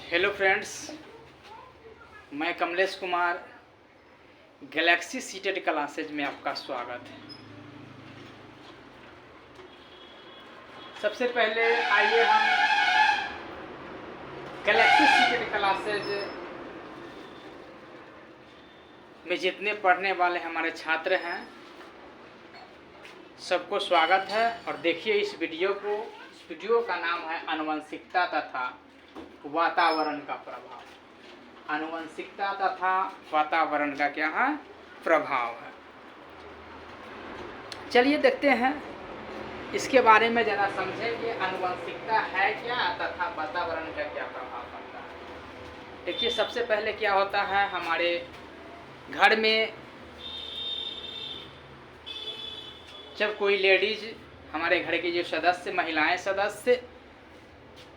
Hello friends, मैं Kamlesh Kumar Galaxy seated classes में आपका स्वागत है। सबसे पहले आइए हम गैलेक्सी सीटेड क्लासेज में जितने पढ़ने वाले हमारे छात्र हैं सबको स्वागत है। और देखिए इस वीडियो का नाम है आनुवंशिकता तथा वातावरण का प्रभाव। आनुवंशिकता तथा वातावरण का क्या है, प्रभाव है। चलिए देखते हैं इसके बारे में ज़रा समझेंगे। आनुवंशिकता है क्या तथा वातावरण का क्या प्रभाव पड़ता है। देखिए सबसे पहले क्या होता है, हमारे घर में जब कोई लेडीज, हमारे घर के जो सदस्य, महिलाएं सदस्य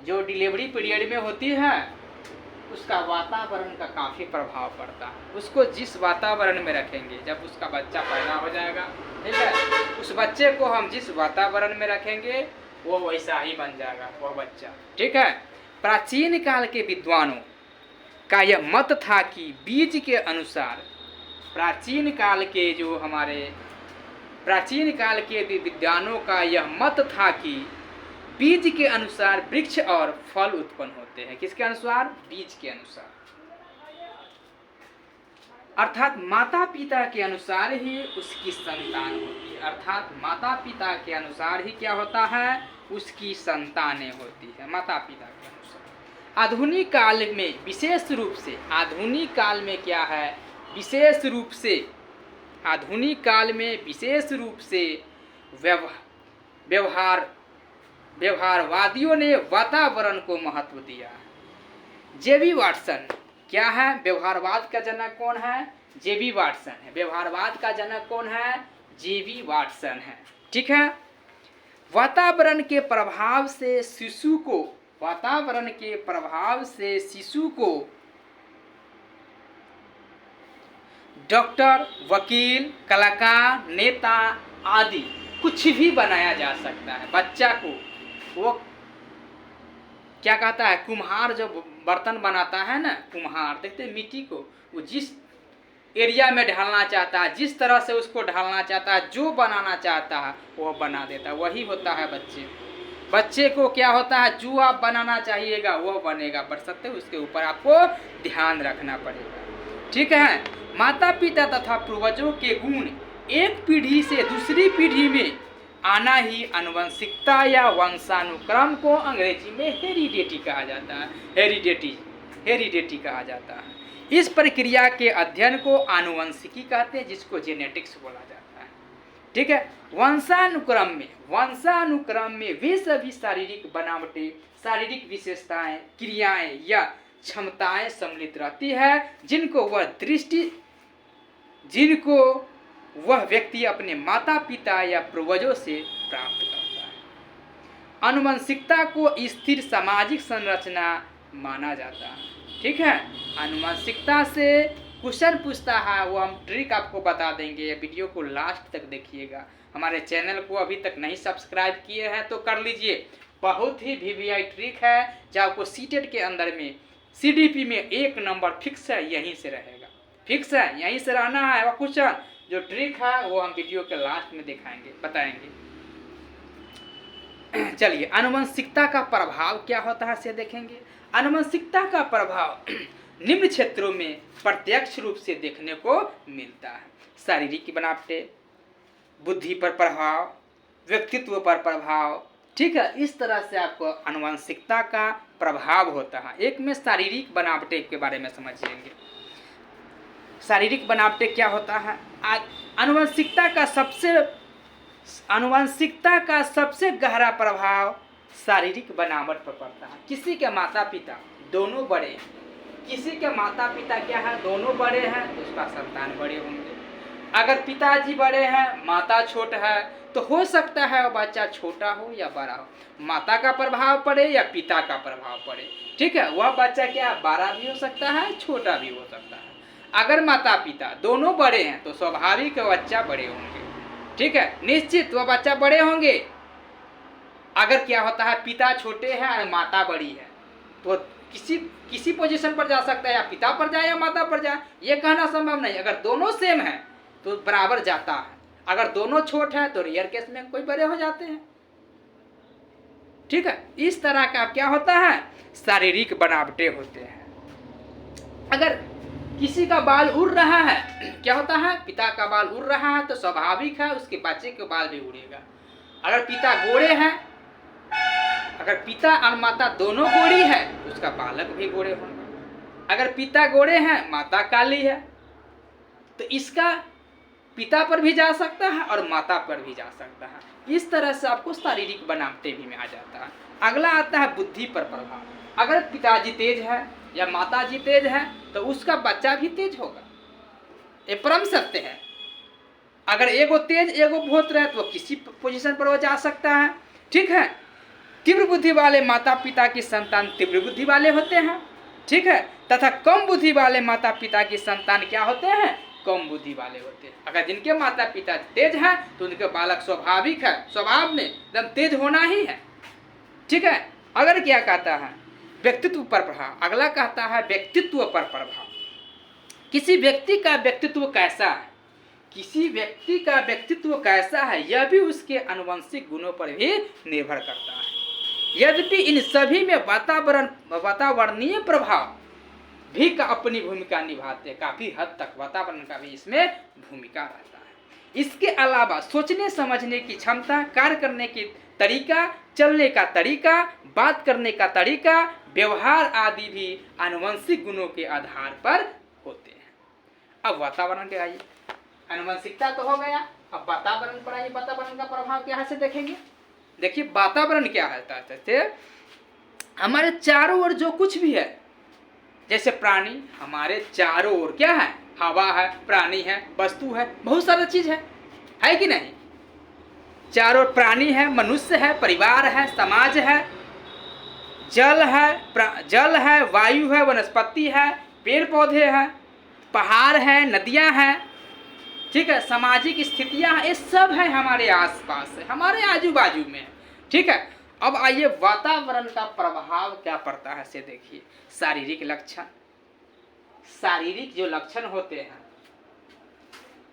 जो डिलीवरी पीरियड में होती है, उसका वातावरण का काफ़ी प्रभाव पड़ता है। उसको जिस वातावरण में रखेंगे, जब उसका बच्चा पैदा हो जाएगा, ठीक है, उस बच्चे को हम जिस वातावरण में रखेंगे वो वैसा ही बन जाएगा वह बच्चा, ठीक है। प्राचीन काल के विद्वानों का यह मत था कि बीज के अनुसार, प्राचीन काल के विद्वानों का यह मत था कि बीज के अनुसार वृक्ष और फल उत्पन्न होते हैं। किसके अनुसार? बीज के अनुसार, अर्थात माता पिता के अनुसार ही उसकी संतान होती है। अर्थात माता पिता के अनुसार ही क्या होता है, उसकी संतानें होती है, माता पिता के अनुसार। आधुनिक काल में विशेष रूप से, आधुनिक काल में क्या है, विशेष रूप से आधुनिक काल में विशेष रूप से व्यवहारवादियों ने वातावरण को महत्व दिया है। जेबी वाटसन क्या है? व्यवहारवाद का जनक कौन है? जेबी वाटसन है। व्यवहारवाद का जनक कौन है? जेबी वाटसन है, ठीक है। वातावरण के प्रभाव से शिशु को डॉक्टर, वकील, कलाकार, नेता आदि कुछ भी बनाया जा सकता है। बच्चा को वो क्या कहता है, कुम्हार जो बर्तन बनाता है ना, कुम्हार देखते हैं मिट्टी को, वो जिस एरिया में ढालना चाहता है, जिस तरह से उसको ढालना चाहता है, जो बनाना चाहता है वो बना देता है। वही होता है बच्चे को क्या होता है, जो आप बनाना चाहिएगा वो बनेगा, पर सत्य उसके ऊपर आपको ध्यान रखना पड़ेगा, ठीक है। माता पिता तथा पूर्वजों के गुण एक पीढ़ी से दूसरी पीढ़ी में आना ही आनुवंशिकता या वंशानुक्रम को अंग्रेजी में हेरिडिटी कहा जाता है। हेरिडिटी कहा जाता है। इस प्रक्रिया के अध्ययन को आनुवंशिकी कहते हैं, जिसको जेनेटिक्स बोला जाता है, ठीक है। वंशानुक्रम में वे सभी शारीरिक बनावटें, शारीरिक विशेषताएं, क्रियाएं या क्षमताएं सम्मिलित रहती है जिनको वह व्यक्ति अपने माता पिता या पूर्वजों से प्राप्त करता है। आनुवंशिकता को स्थिर सामाजिक संरचना माना जाता है, ठीक है। आनुवंशिकता से क्वेश्चन पूछता है, वो हम ट्रिक आपको बता देंगे। ये वीडियो को लास्ट तक देखिएगा। हमारे चैनल को अभी तक नहीं सब्सक्राइब किए हैं तो कर लीजिए। बहुत ही वीवीआई ट्रिक है जो आपको सीटेट के अंदर में, सीडीपी में 1 नंबर फिक्स है, यहीं से रहेगा, फिक्स है, यहीं से रहना है। और क्वेश्चन जो ट्रिक है वो हम वीडियो के लास्ट में दिखाएंगे, बताएंगे। चलिए, आनुवंशिकता का प्रभाव क्या होता है इसे देखेंगे। आनुवंशिकता का प्रभाव निम्न क्षेत्रों में प्रत्यक्ष रूप से देखने को मिलता है। शारीरिक बनावटें, बुद्धि पर प्रभाव, व्यक्तित्व पर प्रभाव, ठीक है। इस तरह से आपको आनुवंशिकता का प्रभाव होता है। एक में शारीरिक बनावटें के बारे में समझेंगे। शारीरिक बनावटें क्या होता है? आनुवंशिकता का सबसे गहरा प्रभाव शारीरिक बनावट पर पड़ता है। किसी के माता पिता दोनों बड़े हैं, किसी के माता पिता क्या है, दोनों बड़े हैं, तो उसका संतान बड़े होंगे। अगर पिताजी बड़े हैं, माता छोटा है, तो हो सकता है वो बच्चा छोटा हो या बड़ा हो, माता का प्रभाव पड़े या पिता का प्रभाव पड़े, ठीक है। वह बच्चा क्या बड़ा भी हो सकता है, छोटा भी हो सकता है। अगर माता पिता दोनों बड़े हैं तो स्वाभाविक बच्चा बड़े होंगे, ठीक है, निश्चित वह बच्चा बड़े होंगे। अगर क्या होता है, पिता छोटे हैं और माता बड़ी है, तो किसी किसी पोजीशन पर जा सकता है, या पिता पर जाए या माता पर जाए, ये कहना संभव नहीं। अगर दोनों सेम है तो बराबर जाता है, अगर दोनों छोट है तो रेयर केस में कोई बड़े हो जाते हैं। ठीक है, इस तरह का क्या होता है, शारीरिक बनावटें होते हैं। अगर किसी का बाल उड़ रहा है, क्या होता है, पिता का बाल उड़ रहा है तो स्वाभाविक है उसके बच्चे के बाल भी उड़ेगा। अगर पिता गोरे हैं, अगर पिता और माता दोनों गोरी है तो उसका बालक भी गोरे होंगे। अगर पिता गोरे हैं, माता काली है, तो इसका पिता पर भी जा सकता है और माता पर भी जा सकता है। इस तरह से आपको शारीरिक बनावटें भी में आ जाता है। अगला आता है बुद्धि पर प्रभाव। अगर पिताजी तेज है या माताजी तेज है तो उसका बच्चा भी तेज होगा, ये परम सत्य है। अगर एगो तेज एगो बहुत रहे तो किसी पोजीशन पर वो जा सकता है। ठीक है, तीव्र बुद्धि वाले माता पिता की संतान तीव्र बुद्धि वाले होते हैं। ठीक है, तथा कम बुद्धि वाले माता पिता की संतान क्या होते हैं, कम बुद्धि वाले होते हैं। अगर जिनके माता पिता तेज हैं तो उनके बालक स्वाभाविक है, स्वभाव में एकदम तेज होना ही है। ठीक है, अगर क्या कहता है, व्यक्तित्व पर प्रभाव। अगला कहता है व्यक्तित्व पर प्रभाव। किसी व्यक्ति का व्यक्तित्व कैसा है, किसी व्यक्ति का व्यक्तित्व कैसा है, यह भी उसके आनुवंशिक गुणों पर भी निर्भर करता है। यद्यपि इन सभी में वातावरणीय प्रभाव भी का अपनी भूमिका निभाते हैं, काफी हद तक वातावरण का भी इसमें भूमिका रहता है। इसके अलावा सोचने समझने की क्षमता, कार्य करने की तरीका, चलने का तरीका, बात करने का तरीका, व्यवहार आदि भी आनुवंशिक गुणों के आधार पर होते हैं। अब वातावरण के आइए, आनुवंशिकता तो हो गया, अब वातावरण पर आइए। वातावरण का प्रभाव क्या से देखेंगे। देखिए वातावरण क्या है, हमारे चारों ओर जो कुछ भी है, जैसे प्राणी, हमारे चारों ओर क्या है, हवा है, प्राणी है, वस्तु है, बहुत सारा चीज है कि नहीं। चारों प्राणी है, मनुष्य है, परिवार है, समाज है, जल है, वायु है, वनस्पति है, पेड़ पौधे हैं, पहाड़ है, नदियां हैं। ठीक है, सामाजिक स्थितियां हैं, ये सब है हमारे आसपास है, हमारे आजू बाजू में। ठीक है, अब आइए वातावरण का प्रभाव क्या पड़ता है से देखिए। शारीरिक लक्षण, शारीरिक जो लक्षण होते हैं,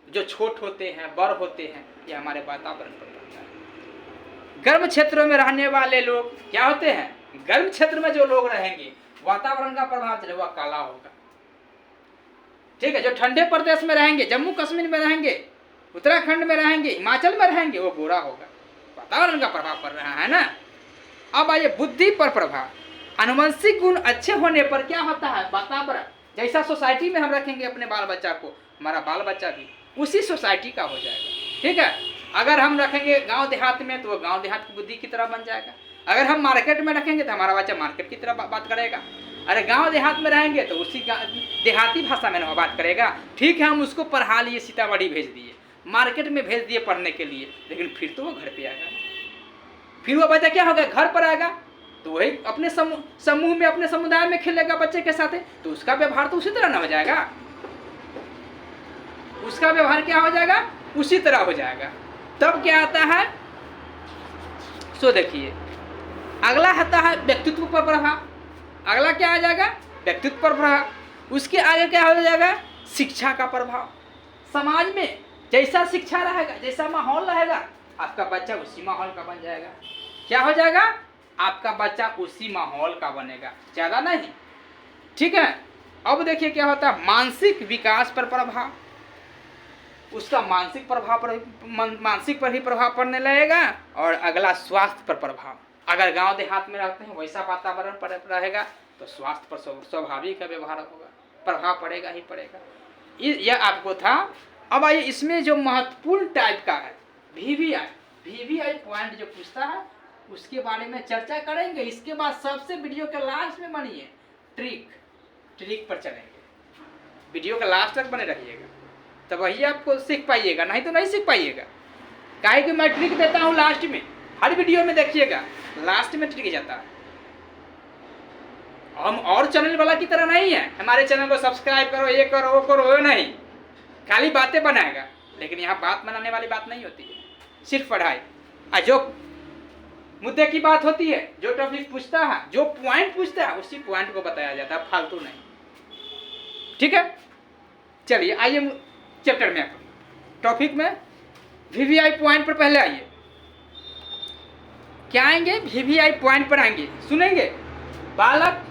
जो छोट होते हैं, बड़ होते हैं, ये हमारे वातावरण पर पड़ता है। गर्म क्षेत्रों में रहने वाले लोग क्या होते हैं, गर्म क्षेत्र में जो लोग रहेंगे, वातावरण का प्रभाव चले, वह काला होगा। ठीक है, जो ठंडे प्रदेश में रहेंगे, जम्मू कश्मीर में रहेंगे, उत्तराखंड में रहेंगे, हिमाचल में रहेंगे, वो गोरा होगा। वातावरण का प्रभाव पड़ रहा है ना। अब आइए बुद्धि पर प्रभाव। आनुवंशिक गुण अच्छे होने पर क्या होता है, वातावरण जैसा सोसाइटी में हम रखेंगे अपने बाल बच्चा को, हमारा बाल बच्चा भी उसी सोसाइटी का हो जाएगा। ठीक है, अगर हम रखेंगे गांव देहात में तो वो गांव देहात की बुद्धि की तरह बन जाएगा। अगर हम मार्केट में रखेंगे तो हमारा बच्चा मार्केट की तरह बात करेगा। अरे गांव देहात में रहेंगे तो उसी देहाती भाषा में बात करेगा। ठीक है, हम उसको पढ़ा लिए, सीतामढ़ी भेज दिए, मार्केट में भेज दिए पढ़ने के लिए, लेकिन फिर तो वो घर पे आएगा। फिर वो बच्चा क्या होगा, घर पर आएगा तो वही अपने समूह में, अपने समुदाय में खेलेगा बच्चे के साथ, तो उसका व्यवहार तो उसी तरह ना हो जाएगा। उसका व्यवहार क्या हो जाएगा, उसी तरह हो जाएगा। तब क्या आता है, सो देखिए अगला आता है व्यक्तित्व पर प्रभाव। अगला क्या आ जाएगा, व्यक्तित्व पर प्रभाव। उसके आगे क्या हो जाएगा, शिक्षा का प्रभाव। समाज में जैसा शिक्षा रहेगा, जैसा माहौल रहेगा, आपका बच्चा उसी माहौल का बन जाएगा। क्या हो जाएगा, आपका बच्चा उसी माहौल का बनेगा, ज्यादा नहीं। ठीक है, अब देखिए क्या होता है, मानसिक विकास पर प्रभाव। उसका मानसिक पर ही प्रभाव पड़ने लगेगा। और अगला स्वास्थ्य पर प्रभाव। अगर गांव देहात में रहते हैं वैसा वातावरण पर रहेगा तो स्वास्थ्य पर स्वाभाविक व्यवहार होगा, प्रभाव पड़ेगा ही पड़ेगा। यह आपको था। अब आइए इसमें जो महत्वपूर्ण टाइप का है VVI पॉइंट जो पूछता है उसके बारे में चर्चा करेंगे। इसके बाद सबसे वीडियो के लास्ट में बनिए, ट्रिक पर चलेंगे। वीडियो के लास्ट तक बने रहिएगा, तब वही आपको सीख पाइएगा, नहीं तो नहीं सीख पाइएगा। काहे कि मैं ट्रिक देता हूँ लास्ट में, हर वीडियो में देखिएगा लास्ट में ट्रिक जाता है। हम और चैनल वाला की तरह नहीं है, हमारे चैनल को सब्सक्राइब करो, ये करो, वो करो, वो नहीं, खाली बातें बनाएगा। लेकिन यहाँ बात बनाने वाली बात नहीं होती है, सिर्फ पढ़ाई। जो मुद्दे की बात होती है, जो टॉपिक पूछता है, जो पॉइंट पूछता है, उसी पॉइंट को बताया जाता है, फालतू नहीं। ठीक है, चलिए आइए चैप्टर में, टॉपिक में वीवीआई पॉइंट पर पहले आइए। क्या आएंगे? वीवीआई पॉइंट पर आएंगे, सुनेंगे। बालक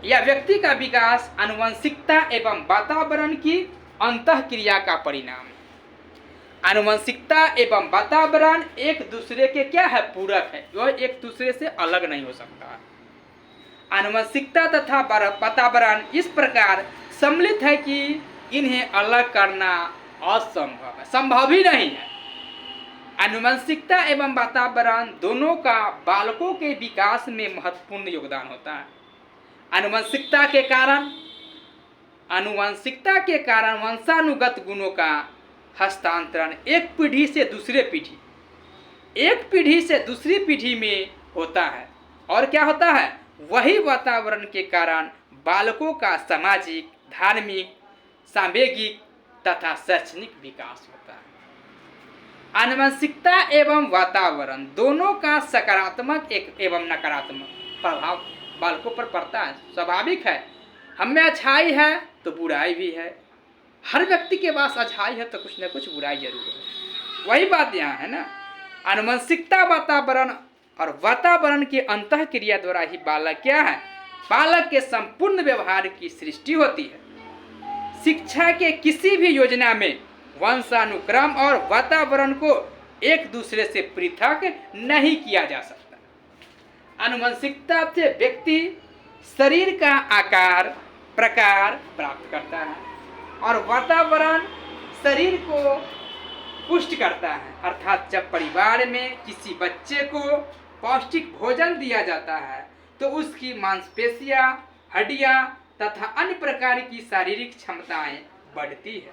या व्यक्ति का विकास आनुवंशिकता एवं वातावरण की अंतःक्रिया का परिणाम। आनुवंशिकता एवं वातावरण एक दूसरे के क्या है? पूरक है, वह एक दूसरे से अलग नहीं हो सकता। आनुवंशिकता तथा वातावरण इस प्रकार सम्मिलित है कि इन्हें अलग करना असंभव है, संभव ही नहीं है। आनुवंशिकता एवं वातावरण दोनों का बालकों के विकास में महत्वपूर्ण योगदान होता है। आनुवंशिकता के कारण वंशानुगत गुणों का हस्तांतरण एक पीढ़ी से दूसरी पीढ़ी में होता है। और क्या होता है? वही वातावरण के कारण बालकों का सामाजिक, धार्मिक, सांवेगिक तथा शैक्षणिक विकास होता है। आनुवंशिकता एवं वातावरण दोनों का सकारात्मक एवं नकारात्मक प्रभाव बालकों पर पड़ता है। स्वाभाविक है, हम में अच्छाई है तो बुराई भी है। हर व्यक्ति के पास अच्छाई है तो कुछ न कुछ बुराई जरूर है। वही बात यहाँ है ना। आनुवंशिकता वातावरण और वातावरण की अंतःक्रिया द्वारा ही बालक क्या है? बालक के संपूर्ण व्यवहार की सृष्टि होती है। शिक्षा के किसी भी योजना में वंशानुक्रम और वातावरण को एक दूसरे से पृथक नहीं किया जा सकता। आनुवंशिकता से व्यक्ति शरीर का आकार, प्रकार प्राप्त करता है और वातावरण शरीर को पुष्ट करता है। अर्थात जब परिवार में किसी बच्चे को पौष्टिक भोजन दिया जाता है तो उसकी मांसपेशियां, हड्डियां तथा अन्य प्रकार की शारीरिक क्षमताएं बढ़ती है,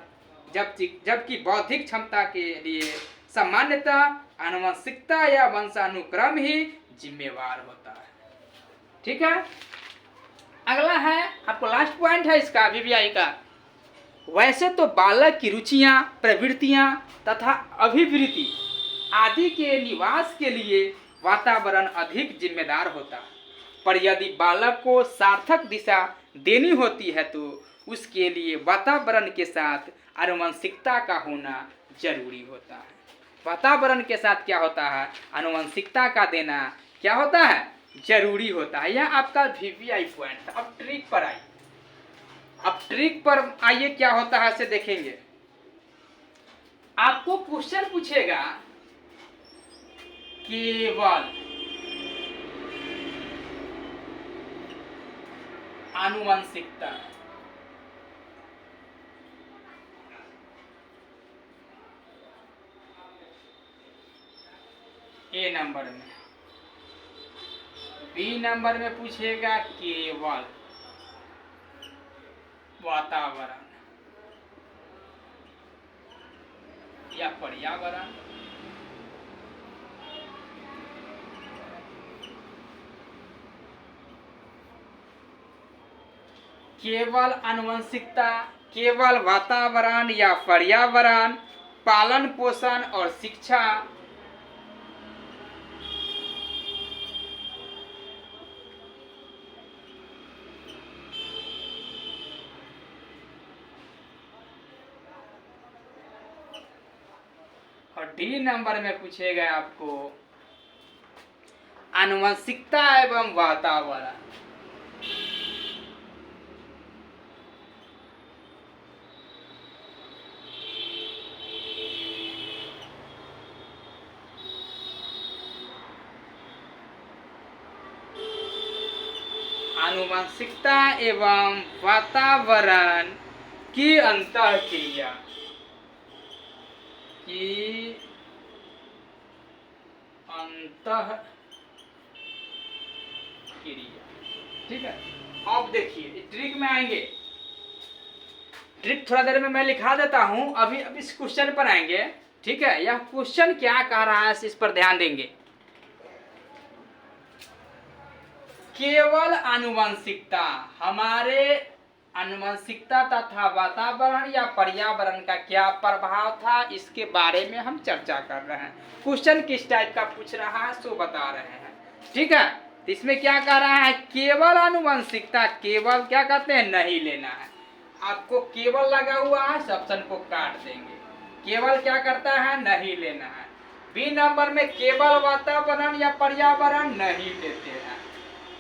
जबकि बौद्धिक क्षमता के लिए सामान्यतः आनुवंशिकता या वंशानुक्रम ही जिम्मेवार होता है। ठीक है, अगला है आपको लास्ट पॉइंट है इसका वीवीआई का। वैसे तो बालक की रुचियां, प्रवृत्तियां तथा अभिवृत्ति आदि के निवास के लिए वातावरण अधिक जिम्मेदार होता है, पर यदि बालक को सार्थक दिशा देनी होती है तो उसके लिए वातावरण के साथ आनुवंशिकता का होना जरूरी होता है। वातावरण के साथ क्या होता है? आनुवंशिकता का देना क्या होता है? जरूरी होता है। यह आपका वीवीआई पॉइंट। अब ट्रिक पर आइए। अब ट्रिक पर आइए, क्या होता है इसे देखेंगे। आपको क्वेश्चन पूछेगा केवल आनुवंशिकता, ए नंबर में। बी नंबर में पूछेगा केवल वातावरण या पर्यावरण। केवल आनुवंशिकता, केवल वातावरण या पर्यावरण, पालन पोषण और शिक्षा, और डी नंबर में पूछेगा आपको आनुवंशिकता एवं वातावरण। आनुवंशिकता एवं वातावरण की अंतःक्रिया ठीक है। अब देखिए ट्रिक में आएंगे। ट्रिक थोड़ा देर में मैं लिखा देता हूं, अभी इस क्वेश्चन पर आएंगे। ठीक है, यह क्वेश्चन क्या कह रहा है इस पर ध्यान देंगे। केवल आनुवंशिकता, हमारे आनुवंशिकता तथा वातावरण या पर्यावरण का क्या प्रभाव था, इसके बारे में हम चर्चा कर रहे हैं। क्वेश्चन किस टाइप का पूछ रहा है सो बता रहे हैं। ठीक है, तो इसमें क्या कह रहा है, केवल आनुवंशिकता, केवल क्या कहते हैं, नहीं लेना है। आपको केवल लगा हुआ है, इस ऑप्शन को काट देंगे। केवल क्या करता है, नहीं लेना है। बी नंबर में केवल वातावरण या पर्यावरण नहीं लेते हैं।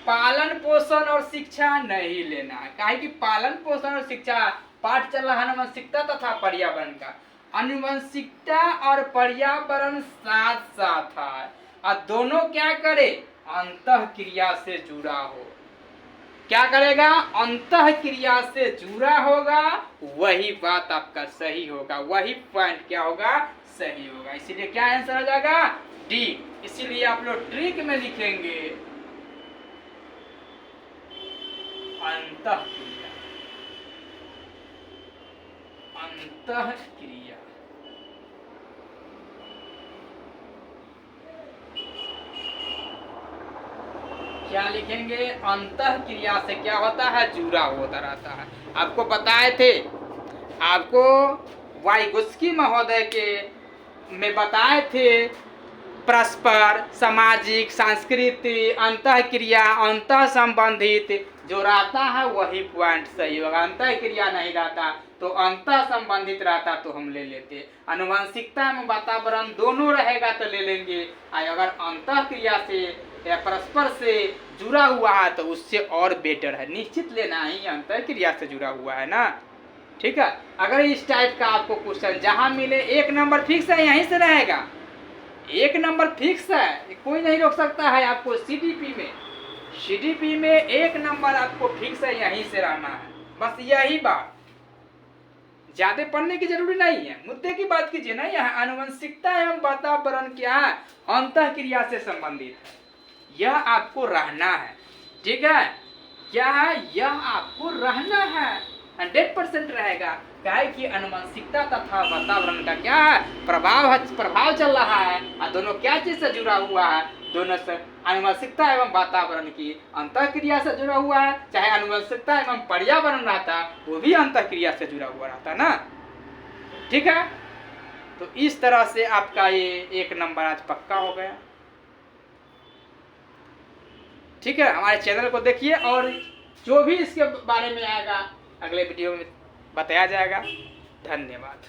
पालन पोषण और शिक्षा नहीं लेना है, काहे कि पालन पोषण और शिक्षा पाठ चल रहा है आनुवंशिकता तथा पर्यावरण का। आनुवंशिकता और पर्यावरण साथ साथ है और दोनों क्या करे, अंतः क्रिया से जुड़ा हो। क्या करेगा, अंतः क्रिया से जुड़ा होगा, वही बात आपका सही होगा, वही पॉइंट क्या होगा, सही होगा। इसीलिए क्या आंसर हो जाएगा, डी। इसीलिए आप लोग ट्रिक में लिखेंगे अंतः क्रिया, अंतः क्रिया। क्या लिखेंगे, अंतः क्रिया से क्या होता है, जुड़ा होता रहता है। आपको बताए थे, आपको वाइगोत्स्की महोदय के में बताए थे, परस्पर, सामाजिक, सांस्कृतिक, अंतः क्रिया, अंतः संबंधित जो रहता है वही पॉइंट सही होगा। अंतः क्रिया नहीं रहता तो अंतः संबंधित रहता तो हम ले लेते। आनुवंशिकता में वातावरण दोनों रहेगा तो ले लेंगे, अगर अंतः क्रिया से या परस्पर से जुड़ा हुआ है तो उससे और बेटर है, निश्चित लेना ही अंतः क्रिया से जुड़ा हुआ है ना। ठीक है, अगर इस टाइप का आपको क्वेश्चन जहां मिले, एक नंबर फिक्स है, यहीं से रहेगा, एक नंबर फिक्स है, कोई नहीं रोक सकता है आपको। सीडीपी में एक नंबर आपको फिक्स है, यहीं से रहना है, बस यही बात। ज्यादा पढ़ने की जरूरी नहीं है, मुद्दे की बात कीजिए ना। यहाँ आनुवंशिकता एवं वातावरण क्या है, अंतः क्रिया से संबंधित है, यह आपको रहना है। ठीक है, क्या है, यह आपको रहना है, 100% रहेगा। क्या है कि आनुवंशिकता तथा वातावरण का क्या है, प्रभाव चल रहा है और दोनों क्या चीज से जुड़ा हुआ है, दोनों से, आनुवंशिकता एवं वातावरण की अंतः क्रिया से जुड़ा हुआ है। चाहे आनुवंशिकता एवं पर्यावरण रहता वो भी अंतः क्रिया से जुड़ा हुआ रहता ना। ठीक है, तो इस तरह से आपका ये एक नंबर आज पक्का हो गया। ठीक है, हमारे चैनल को देखिए और जो भी इसके बारे में आएगा अगले वीडियो में बताया जाएगा। धन्यवाद।